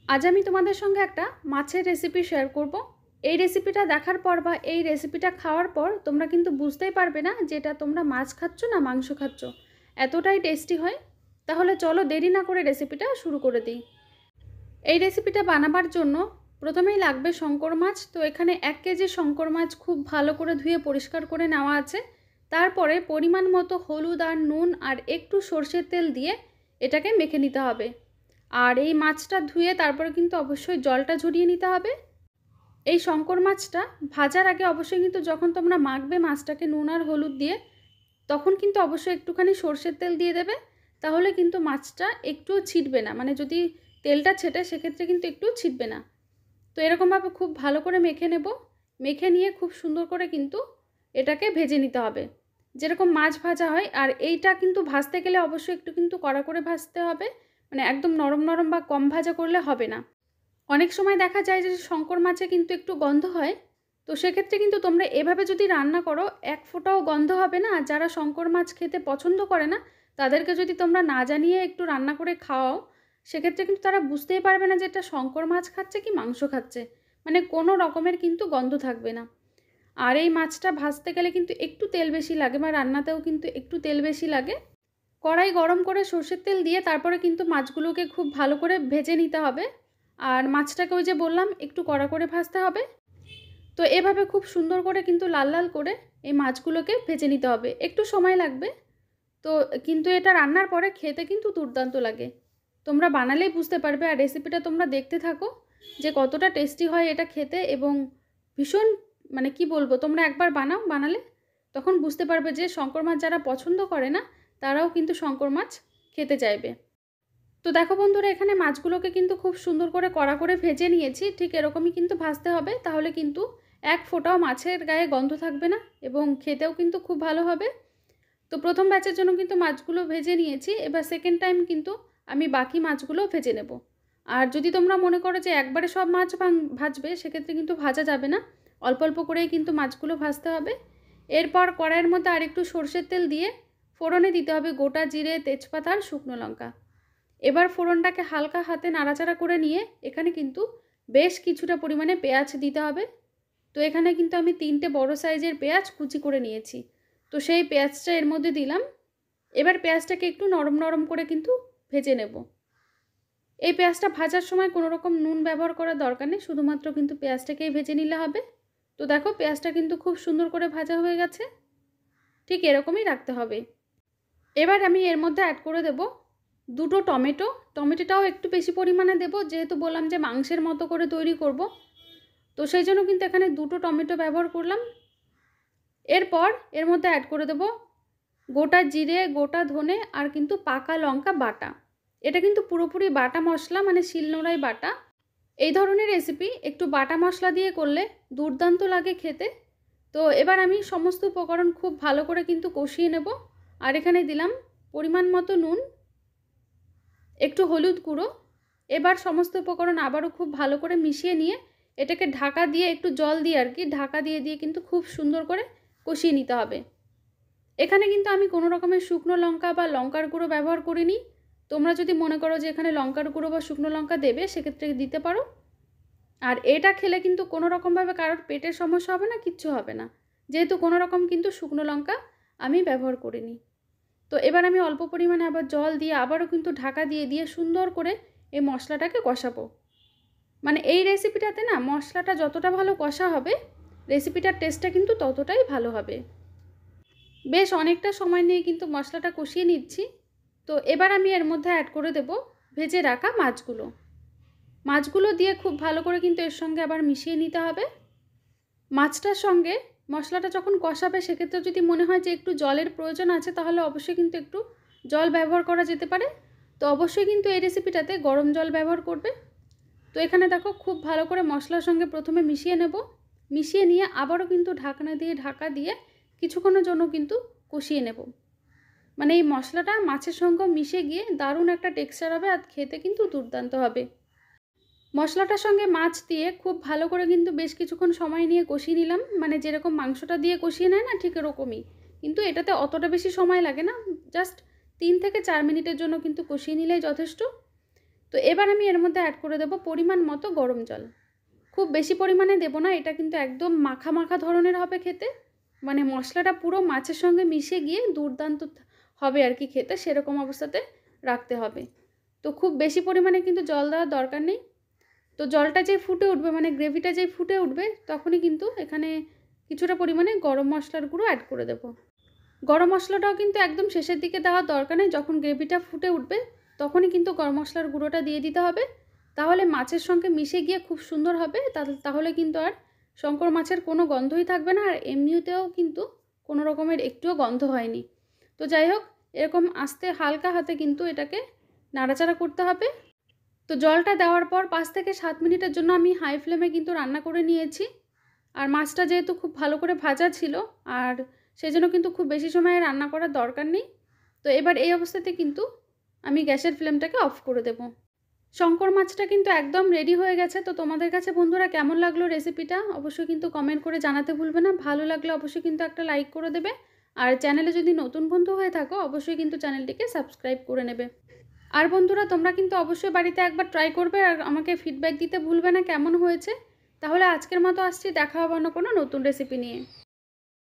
আজ আমি তোমাদের সঙ্গে একটা মাছের রেসিপি শেয়ার করব। এই রেসিপিটা দেখার পর বা এই রেসিপিটা খাওয়ার পর তোমরা কিন্তু বুঝতেই পারবে না যে এটা তোমরা মাছ খাচ্ছ না মাংস খাচ্ছ, এতটাই টেস্টি হয়। তাহলে চলো দেরি না করে রেসিপিটা শুরু করে দিই। এই রেসিপিটা বানাবার জন্য প্রথমেই লাগবে শঙ্কর মাছ। তো এখানে 1 কেজি শঙ্কর মাছ খুব ভালো করে ধুয়ে পরিষ্কার করে নেওয়া আছে। তারপরে পরিমাণ মতো হলুদ আর নুন আর একটু সরষের তেল দিয়ে এটাকে মেখে নিতে হবে। আর এই মাছটা ধুয়ে তারপরে কিন্তু অবশ্যই জলটা ঝরিয়ে নিতে হবে। এই শঙ্কর মাছটা ভাজার আগে অবশ্যই কিন্তু যখন তোমরা মাখবে মাছটাকে নুন আর হলুদ দিয়ে, তখন কিন্তু অবশ্যই একটুখানি সরষের তেল দিয়ে দেবে। তাহলে কিন্তু মাছটা একটুও ছিটবে না, মানে যদি তেলটা ছেটে সেক্ষেত্রে কিন্তু একটু ছিটবে না। তো এরকমভাবে খুব ভালো করে মেখে নেব। মেখে নিয়ে খুব সুন্দর করে কিন্তু এটাকে ভেজে নিতে হবে, যেরকম মাছ ভাজা হয়। আর এইটা কিন্তু ভাজতে গেলে অবশ্যই একটু কিন্তু কড়া করে ভাজতে হবে, মানে একদম নরম নরম বা কম ভাজা করলে হবে না। অনেক সময় দেখা যায় যে শঙ্কর মাছে কিন্তু একটু গন্ধ হয়। তো সেক্ষেত্রে কিন্তু তোমরা এভাবে যদি রান্না করো এক ফোঁটাও গন্ধ হবে না। আর যারা শঙ্কর মাছ খেতে পছন্দ করে না তাদেরকে যদি তোমরা না জানিয়ে একটু রান্না করে খাওয়াও, সেক্ষেত্রে কিন্তু তারা বুঝতেই পারবে না যে এটা শঙ্কর মাছ খাচ্ছে কি মাংস খাচ্ছে, মানে কোনো রকমের কিন্তু গন্ধ থাকবে না। আর এই মাছটা ভাজতে গেলে কিন্তু একটু তেল বেশি লাগে, বা রান্নাতেও কিন্তু একটু তেল বেশি লাগে। কড়াই গরম করে সরষের তেল দিয়ে তারপরে কিন্তু মাছগুলোকে খুব ভালো করে ভেজে নিতে হবে। আর মাছটাকে ওই যে বললাম একটু কড়া করে ভাজতে হবে। তো এভাবে খুব সুন্দর করে কিন্তু লাল লাল করে এই মাছগুলোকে ভেজে নিতে হবে, একটু সময় লাগবে। তো কিন্তু এটা রান্নার পরে খেতে কিন্তু দুর্দান্ত লাগে, তোমরা বানালেই বুঝতে পারবে। আর রেসিপিটা তোমরা দেখতে থাকো যে কতটা টেস্টি হয় এটা খেতে, এবং ভীষণ মানে কি বলবো, তোমরা একবার বানালে তখন বুঝতে পারবে যে শঙ্কর মাছ যারা পছন্দ করে না তারাও কিন্তু শঙ্কর মাছ খেতে চাইবে। তো দেখো বন্ধুরা, এখানে মাছগুলোকে কিন্তু খুব সুন্দর করে কড়া করে ভেজে নিয়েছি। ঠিক এরকমই কিন্তু ভাজতে হবে, তাহলে কিন্তু এক ফোঁটাও মাছের গায়ে গন্ধ থাকবে না এবং খেতেও কিন্তু খুব ভালো হবে। তো প্রথম ব্যাচের জন্য কিন্তু মাছগুলো ভেজে নিয়েছি, এবার সেকেন্ড টাইম কিন্তু আমি বাকি মাছগুলো ভেজে নেব। আর যদি তোমরা মনে করো যে একবারে সব মাছ ভাজবে, সেক্ষেত্রে কিন্তু ভাজা যাবে না, অল্প অল্প করেই কিন্তু মাছগুলো ভাজতে হবে। এরপর কড়াইয়ের মধ্যে আরেকটু সরষের তেল দিয়ে ফোড়নে দিতে হবে গোটা জিরে, তেজপাতা আর শুকনো লঙ্কা। এবার ফোড়নটাকে হালকা হাতে নাড়াচাড়া করে নিয়ে এখানে কিন্তু বেশ কিছুটা পরিমাণে পেঁয়াজ দিতে হবে। তো এখানে কিন্তু আমি 3টে বড় সাইজের পেঁয়াজ কুচি করে নিয়েছি। তো সেই পেঁয়াজটা এর মধ্যে দিলাম। এবার পেঁয়াজটাকে একটু নরম নরম করে কিন্তু ভেজে নেব। এই পেঁয়াজটা ভাজার সময় কোনো রকম নুন ব্যবহার করার দরকার নেই, শুধুমাত্র কিন্তু পেঁয়াজটাকেই ভেজে নিলে হবে। তো দেখো পেঁয়াজটা কিন্তু খুব সুন্দর করে ভাজা হয়ে গেছে, ঠিক এরকমই রাখতে হবে। এবার আমি এর মধ্যে অ্যাড করে দেব 2টো টমেটো। টমেটোটাও একটু বেশি পরিমাণে দেব, যেহেতু বললাম যে মাংসের মতো করে তৈরি করব, তো সেই জন্য কিন্তু এখানে 2টো টমেটো ব্যবহার করলাম। এরপর এর মধ্যে অ্যাড করে দেব গোটা জিরে, গোটা ধনে আর কিন্তু পাকা লঙ্কা বাটা। এটা কিন্তু পুরোপুরি বাটা মশলা, মানে শিলনোড়ায় বাটা। এই ধরনের রেসিপি একটু বাটা মশলা দিয়ে করলে দুর্দান্ত লাগে খেতে। তো এবার আমি সমস্ত উপকরণ খুব ভালো করে কিন্তু কষিয়ে নেব। আর এখানে দিলাম পরিমাণ মতো নুন, একটু হলুদ গুঁড়ো। এবার সমস্ত উপকরণ আবারও খুব ভালো করে মিশিয়ে নিয়ে এটাকে ঢাকা দিয়ে একটু জল দিয়ে আর কি ঢাকা দিয়ে কিন্তু খুব সুন্দর করে কষিয়ে নিতে হবে। এখানে কিন্তু আমি কোনো রকমের শুকনো লঙ্কা বা লঙ্কার গুঁড়ো ব্যবহার করিনি। তোমরা যদি মনে করো যে এখানে লঙ্কার গুঁড়ো বা শুকনো লঙ্কা দেবে, সেক্ষেত্রে দিতে পারো। আর এটা খেলে কিন্তু কোনো রকমভাবে কারোর পেটের সমস্যা হবে না, কিচ্ছু হবে না, যেহেতু কোনো রকম কিন্তু শুকনো লঙ্কা আমি ব্যবহার করিনি। তো এবার আমি অল্প পরিমাণে আবার জল দিয়ে আবারও কিন্তু ঢাকা দিয়ে সুন্দর করে এই মশলাটাকে কষাবো। মানে এই রেসিপিটাতে না মশলাটা যতটা ভালো কষা হবে, রেসিপিটার টেস্টটা কিন্তু ততটাই ভালো হবে। বেশ অনেকটা সময় নিয়ে কিন্তু মশলাটা কষিয়ে নিচ্ছি। তো এবার আমি এর মধ্যে অ্যাড করে দেব ভেজে রাখা মাছগুলো দিয়ে খুব ভালো করে কিন্তু এর সঙ্গে আবার মিশিয়ে নিতে হবে। মাছটার সঙ্গে মশলাটা যখন কষাবে, সেক্ষেত্রে যদি মনে হয় যে একটু জলের প্রয়োজন আছে, তাহলে অবশ্যই কিন্তু একটু জল ব্যবহার করা যেতে পারে। তো অবশ্যই কিন্তু এই রেসিপিটাতে গরম জল ব্যবহার করবে। তো এখানে দেখো খুব ভালো করে মশলার সঙ্গে প্রথমে মিশিয়ে নেব। মিশিয়ে নিয়ে আবারও কিন্তু ঢাকা দিয়ে কিছুক্ষণের জন্য কিন্তু কষিয়ে নেব। মানে এই মশলাটা মাছের সঙ্গে মিশে গিয়ে দারুণ একটা টেক্সচার হবে, আর খেতে কিন্তু দুর্দান্ত হবে। মশলাটার সঙ্গে মাছ দিয়ে খুব ভালো করে কিন্তু বেশ কিছুক্ষণ সময় নিয়ে কষিয়ে নিলাম। মানে যেরকম মাংসটা দিয়ে কষিয়ে নেয় না, ঠিক এরকমই। কিন্তু এটাতে অতটা বেশি সময় লাগে না, জাস্ট 3 থেকে 4 মিনিটের জন্য কিন্তু কষিয়ে নিলেই যথেষ্ট। তো এবার আমি এর মধ্যে অ্যাড করে দেবো পরিমাণ মতো গরম জল। খুব বেশি পরিমাণে দেবো না, এটা কিন্তু একদম মাখা মাখা ধরনের হবে খেতে, মানে মশলাটা পুরো মাছের সঙ্গে মিশে গিয়ে দুর্দান্ত হবে আর কি খেতে, সেরকম অবস্থাতে রাখতে হবে। তো খুব বেশি পরিমাণে কিন্তু জল দেওয়ার দরকার নেই। তো জলটা যেই ফুটে উঠবে, মানে গ্রেভিটা যেই ফুটে উঠবে, তখনই কিন্তু এখানে কিছুটা পরিমাণে গরম মশলার গুঁড়ো অ্যাড করে দেবো। গরম মশলাটাও কিন্তু একদম শেষের দিকে দেওয়ার দরকার নেই, যখন গ্রেভিটা ফুটে উঠবে তখনই কিন্তু গরম মশলার গুঁড়োটা দিয়ে দিতে হবে। তাহলে মাছের সঙ্গে মিশে গিয়ে খুব সুন্দর হবে, তাহলে কিন্তু আর শঙ্কর মাছের কোনো গন্ধই থাকবে না, আর এমনিতেও কিন্তু কোনো রকমের একটুও গন্ধ হয়নি। তো যাই হোক, এরকম আস্তে হালকা হাতে কিন্তু এটাকে নাড়াচাড়া করতে হবে। তো জলটা দেওয়ার পর 5 থেকে 7 মিনিটের জন্য আমি হাই ফ্লেমে কিন্তু রান্না করে নিয়েছি। আর মাছটা যেহেতু খুব ভালো করে ভাজা ছিল, আর সেজন্য কিন্তু খুব বেশি সময় রান্না করার দরকার নেই। তো এবার এই অবস্থাতে কিন্তু আমি গ্যাসের ফ্লেমটাকে অফ করে দেব। শঙ্কর মাছটা কিন্তু একদম রেডি হয়ে গেছে। তো তোমাদের কাছে বন্ধুরা কেমন লাগলো রেসিপিটা অবশ্যই কিন্তু কমেন্ট করে জানাতে ভুলবে না। ভালো লাগলে অবশ্যই কিন্তু একটা লাইক করে দেবে, আর চ্যানেলে যদি নতুন বন্ধু হয়ে থাকো অবশ্যই কিন্তু চ্যানেলটিকে সাবস্ক্রাইব করে নেবে। আর বন্ধুরা তোমরা কিন্তু অবশ্যই বাড়িতে একবার ট্রাই করবে আর আমাকে ফিডব্যাক দিতে ভুলবে না কেমন হয়েছে। তাহলে আজকের মতো আসছি, দেখা হবে অন্য কোনো নতুন রেসিপি নিয়ে।